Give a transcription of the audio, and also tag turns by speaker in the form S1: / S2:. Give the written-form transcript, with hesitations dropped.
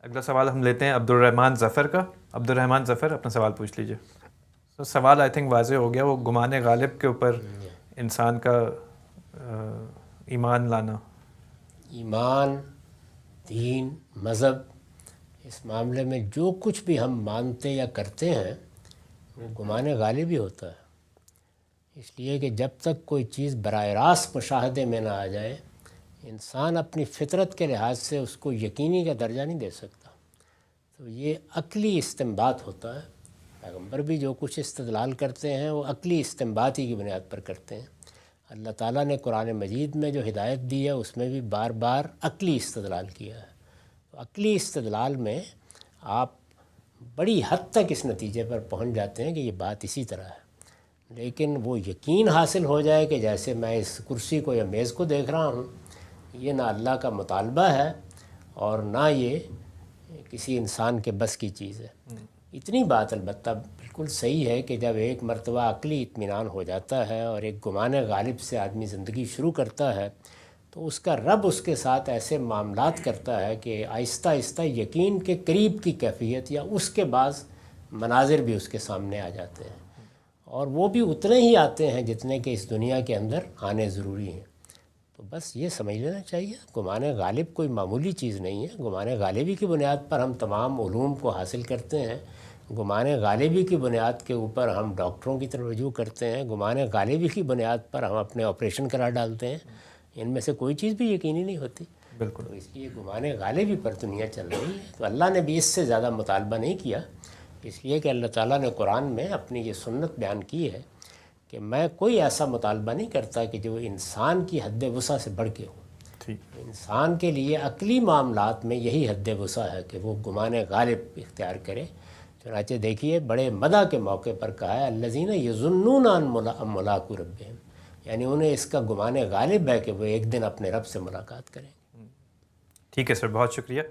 S1: اگلا سوال ہم لیتے ہیں عبدالرحمن ظفر کا. عبدالرحمن ظفر اپنا سوال پوچھ لیجئے. تو سوال آئی تھنک واضح ہو گیا. وہ گمان غالب کے اوپر انسان کا ایمان لانا.
S2: ایمان، دین، مذہب، اس معاملے میں جو کچھ بھی ہم مانتے یا کرتے ہیں وہ گمان غالب ہی ہوتا ہے. اس لیے کہ جب تک کوئی چیز براہ راست مشاہدے میں نہ آ جائے انسان اپنی فطرت کے لحاظ سے اس کو یقینی کا درجہ نہیں دے سکتا. تو یہ عقلی استنباط ہوتا ہے. پیغمبر بھی جو کچھ استدلال کرتے ہیں وہ عقلی استنباط ہی کی بنیاد پر کرتے ہیں. اللہ تعالیٰ نے قرآن مجید میں جو ہدایت دی ہے اس میں بھی بار بار عقلی استدلال کیا ہے. تو عقلی استدلال میں آپ بڑی حد تک اس نتیجے پر پہنچ جاتے ہیں کہ یہ بات اسی طرح ہے. لیکن وہ یقین حاصل ہو جائے کہ جیسے میں اس کرسی کو یا میز کو دیکھ رہا ہوں یہ نہ اللہ کا مطالبہ ہے اور نہ یہ کسی انسان کے بس کی چیز ہے. اتنی بات البتہ بالکل صحیح ہے کہ جب ایک مرتبہ عقلی اطمینان ہو جاتا ہے اور ایک گمان غالب سے آدمی زندگی شروع کرتا ہے تو اس کا رب اس کے ساتھ ایسے معاملات کرتا ہے کہ آہستہ آہستہ یقین کے قریب کی کیفیت یا اس کے بعض مناظر بھی اس کے سامنے آ جاتے ہیں اور وہ بھی اتنے ہی آتے ہیں جتنے کہ اس دنیا کے اندر آنے ضروری ہیں. تو بس یہ سمجھ لینا چاہیے گمان غالب کوئی معمولی چیز نہیں ہے. گمان غالبی کی بنیاد پر ہم تمام علوم کو حاصل کرتے ہیں. گمان غالبی کی بنیاد کے اوپر ہم ڈاکٹروں کی طرف رجوع کرتے ہیں. گمان غالبی کی بنیاد پر ہم اپنے آپریشن کرا ڈالتے ہیں. ان میں سے کوئی چیز بھی یقینی نہیں ہوتی.
S1: بالکل.
S2: تو اس لیے گمان غالبی پر دنیا چل رہی ہے. تو اللہ نے بھی اس سے زیادہ مطالبہ نہیں کیا اس لیے کہ اللہ تعالیٰ نے قرآن میں اپنی یہ سنت بیان کی ہے کہ میں کوئی ایسا مطالبہ نہیں کرتا کہ جو انسان کی حد وسع سے بڑھ کے ہو. انسان کے لیے عقلی معاملات میں یہی حد وسع ہے کہ وہ گمان غالب اختیار کرے. چنانچہ دیکھیے بڑے مدح کے موقع پر کہا ہے الذین یظنون انہم ملاقو ربہم، یعنی انہیں اس کا گمان غالب ہے کہ وہ ایک دن اپنے رب سے ملاقات کریں.
S1: ٹھیک ہے سر، بہت شکریہ.